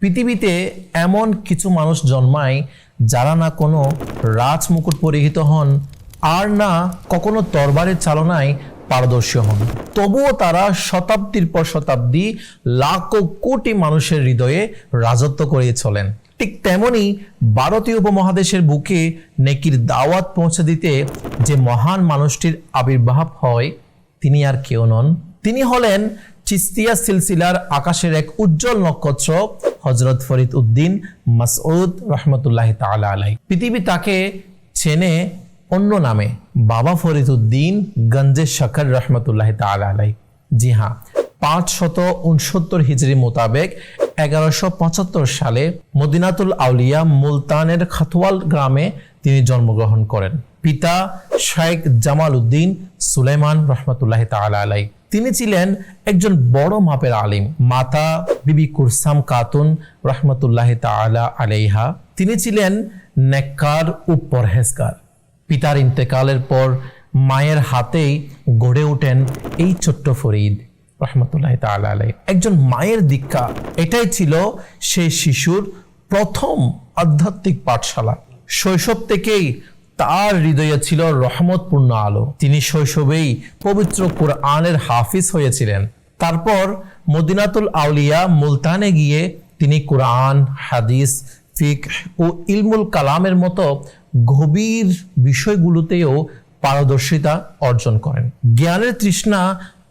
পৃথিবীতে এমন কিছু মানুষ জন্মায় যারা না কোনো রাজমুকুট পরিহিত হন আর না কখনো তরবারের চালনায় পারদর্শী হন, তবুও তারা শতাব্দীর পর শতাব্দী লাখো কোটি মানুষের হৃদয়ে রাজত্ব করে চলেন। ঠিক তেমনি ভারতীয় উপমহাদেশের বুকে নেকির দাওয়াত পৌঁছে দিতে যে মহান মানুষটির আবির্ভাব হয় তিনি আর কেউ নন, তিনি হলেন চিস্তিয়া সিলসিলার আকাশের এক উজ্জ্বল নক্ষত্র হযরত ফরিদ উদ্দিন মাসউদ রহমতুল্লাহ তাআলা আলাইহি। পৃথিবী তাকে চেনে অন্য নামে বাবা ফরিদ উদ্দিন গঞ্জে শকর রহমতুল্লাহ তাআলা আলাইহি। জি হ্যাঁ, 569 হিজরি মোতাবেক 1175 সালে মদিনাতুল আউলিয়া মুলতানের খাতওয়াল গ্রামে তিনি জন্মগ্রহণ করেন। পিতা শেখ জামাল উদ্দিন সুলাইমান রহমতুল্লাহ তাআলা আলাইহি। তিনি ছিলেন একজন বড় মাপের আলিম। মাতা বিবি কুরসাম খাতুন রহমতুল্লাহ তাআলা আলাইহা, তিনি ছিলেন নেককার ও পরহেজগার। পিতার ইন্তেকালের পর মায়ের হাতেই গড়ে ওঠেন এই ছোট্ট ফরিদ রহমতুল্লাহ তাআলা আলাইহি। একজন মায়ের দীক্ষা, এটাই ছিল সেই শিশুর প্রথম আধ্যাত্মিক পাঠশালা। শৈশব থেকেই তার হৃদয়ে ছিল রহমতপূর্ণ আলো। তিনি শৈশবেই পবিত্র কোরআনের হাফিজ হয়েছিলেন। তারপর মদিনাতুল আউলিয়া মুলতানে গিয়ে তিনি কোরআন, হাদিস, ফিকহ ও ইলমুল কালামের মতো গভীর বিষয়গুলোতেও পারদর্শিতা অর্জন করেন। জ্ঞানের তৃষ্ণা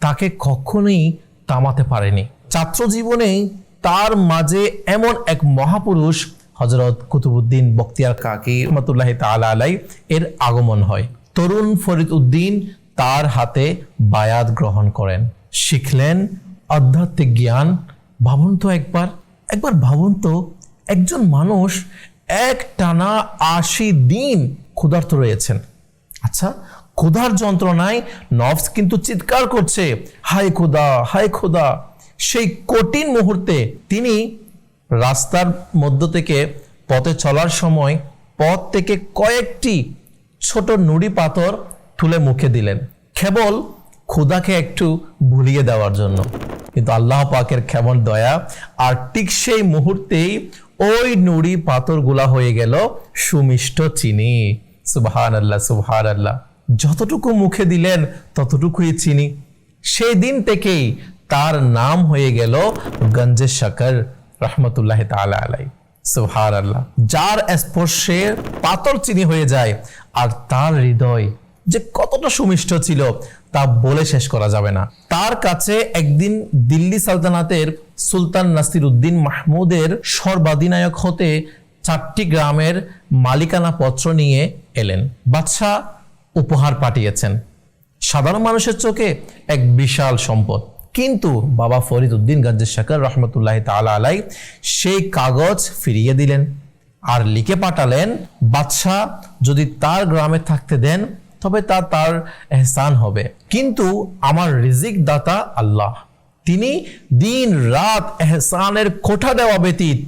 তাকে কখনোই থামাতে পারেনি। ছাত্র জীবনেই তার মাঝে এমন এক মহাপুরুষ হযরত কুতুবউদ্দিন বখতিয়ার কাকি রহমতুল্লাহ তাআলা আলাইহি এর আগমন হয়। তরুণ ফরিদ উদ্দিন তার হাতে বায়াত গ্রহণ করেন, শিখলেন আধ্যাত্মিক জ্ঞান। ভাবুন তো একবার ভাবুন তো, একজন মানুষ এক টানা 80 দিন ক্ষুধার্ত রয়েছেন। আচ্ছা, ক্ষুধার যন্ত্রণায় নফস কিন্তু চিৎকার করছে, হায় খোদা, হায় খোদা। সেই কঠিন মুহূর্তে তিনি রাস্তার মধ্য থেকে পথে চলার সময় পথ থেকে কয়েকটি ছোট নুড়ি পাথর তুলে মুখে দিলেন, কেবল ক্ষুধাকে একটু ভুলিয়ে দেওয়ার জন্য। কিন্তু আল্লাহ পাকের কেমন দয়া, আর ঠিক সেই মুহূর্তেই ওই নুড়ি পাথরগুলা হয়ে গেল সুমিষ্ট চিনি। সুবহানাল্লাহ, সুবহানাল্লাহ। যতটুকু মুখে দিলেন ততটুকুই চিনি। সেই দিন থেকেই তার নাম হয়ে গেল গঞ্জে শকর রহমতুল্লাহ তাআলা আলাইহি। সুবহানাল্লাহ। যার স্পর্শে পাথর চিনি হয়ে যায়, আর তার হৃদয় যে কতটা সুমিষ্ট ছিল তা বলে শেষ করা যাবে না। তার কাছে একদিন দিল্লি সালতানাতের সুলতান নাসির উদ্দিন মাহমুদের সর্বাধিনায়ক হতে 4টি গ্রামের মালিকানা পত্র নিয়ে এলেন। বাদশাহ উপহার পাঠিয়েছেন, সাধারণ মানুষের চোখে এক বিশাল সম্পদ। কিন্তু বাবা ফরিদ উদ্দিন গঞ্জে শকর রহমতুল্লাহ তাআলা আলাইহি সেই কাগজ ফিরিয়ে দিলেন আর লিখে পাঠালেন, বাদশাহ যদি তার গ্রামে থাকতে দেন তবে তা তার এহসান হবে, কিন্তু আমার রিজিক দাতা আল্লাহ, তিনি দিন রাত এহসানের কোঠা দেওয়া ব্যতীত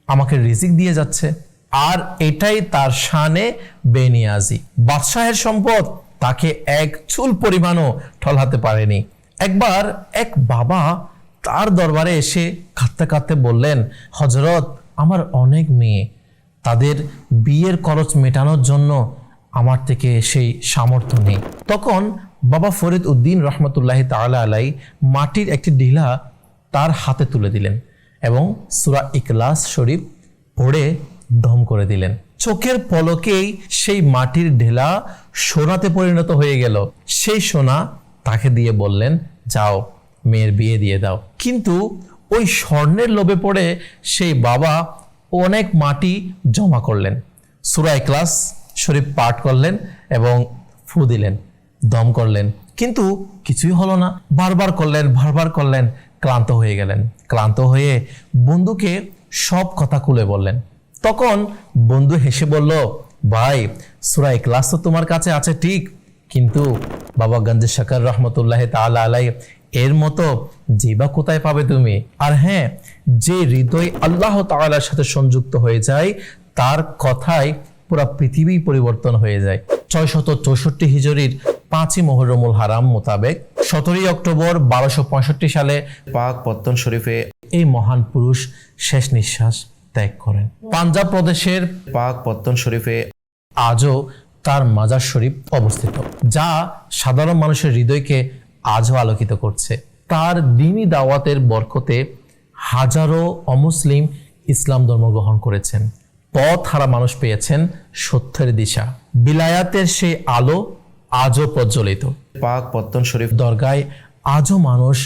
আমাকে রিজিক দিয়ে যাচ্ছে, আর এটাই তার শানে বেনিয়াজি। বাদশাহের সম্পদ তাকে এক চুল পরিমাণও ঠলাতে পারেনি। একবার এক বাবা তার দরবারে এসে কাঁদতে কাঁদতে বললেন, হযরত, আমার অনেক মেয়ে, তাদের বিয়ের খরচ মেটানোর জন্য আমার থেকে সেই সামর্থ্য নেই। তখন বাবা ফরিদ উদ্দিন রহমতুল্লাহ তাআলা আলাইহি মাটির একটি ঢিলা তার হাতে তুলে দিলেন এবং সূরা ইখলাস শরীফ পড়ে দম করে দিলেন। চোখের পলকেই সেই মাটির ঢেলা সোনাতে পরিণত হয়ে গেল। সেই সোনা তাকে দিয়ে বললেন, যাও মেয়ের বিয়ে দিয়ে দাও। কিন্তু ওই স্বর্ণের লোভে পড়ে সেই বাবা অনেক মাটি জমা করলেন, সূরা ইখলাস শরীফ পাঠ করলেন এবং ফু দিলেন, দম করলেন, কিন্তু কিছুই হলো না। বারবার করলেন, ক্লান্ত হয়ে গেলেন। ক্লান্ত হয়ে বন্ধুকে সব কথা খুলে বললেন। তখন বন্ধু হেসে বলল, ভাই, সূরা ইখলাস তো তোমার কাছে আছে ঠিক, কিন্তু বাবা গঞ্জে শকর রহমতুল্লাহ তাআলা আলাইহি এর মতো জিবা কোথায় পাবে তুমি? আর হ্যাঁ, যে হৃদয় আল্লাহ তাআলার সাথে সংযুক্ত হয়ে যায় তার কথায় পুরো পৃথিবী পরিবর্তন হয়ে যায়। 664 হিজরির 5ই মুহররমুল হারাম মোতাবেক 17 অক্টোবর 1265 সালে পাক পত্তন শরীফে এই মহান পুরুষ শেষ নিঃশ্বাস ত্যাগ করেন। পাঞ্জাব প্রদেশের পাক পত্তন শরীফে আজও তার মাজার শরীফ অবস্থিত, যা সাধারণ মানুষের হৃদয়কে আজও আলোকিত করছে। তার দ্বীনি দাওয়াতের বরকতে হাজারো অমুসলিম ইসলাম ধর্ম গ্রহণ করেছেন। পথ হারা মানুষ পেয়েছেন সত্যের দিশা। বিলায়াতের সেই আলো আজও প্রজ্বলিত। পাক পত্তন শরীফ দরগায় আজও মানুষ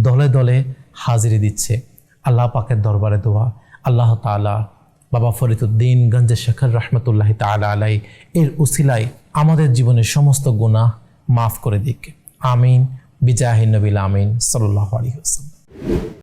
দলে দলে হাজিরি দিচ্ছে। আল্লাহ পাকের দরবারে দোয়া, আল্লাহ তাআলা বাবা ফরিদউদ্দিন গঞ্জে শেখর রহমতুল্লাহ তাআলা আলাই এর উসিলায় আমাদের জীবনের সমস্ত গুনাহ মাফ করে দিক। আমিন বিজাহিন নবিল আমিন সাল্লাল্লাহু আলাইহি ওয়াসাল্লাম।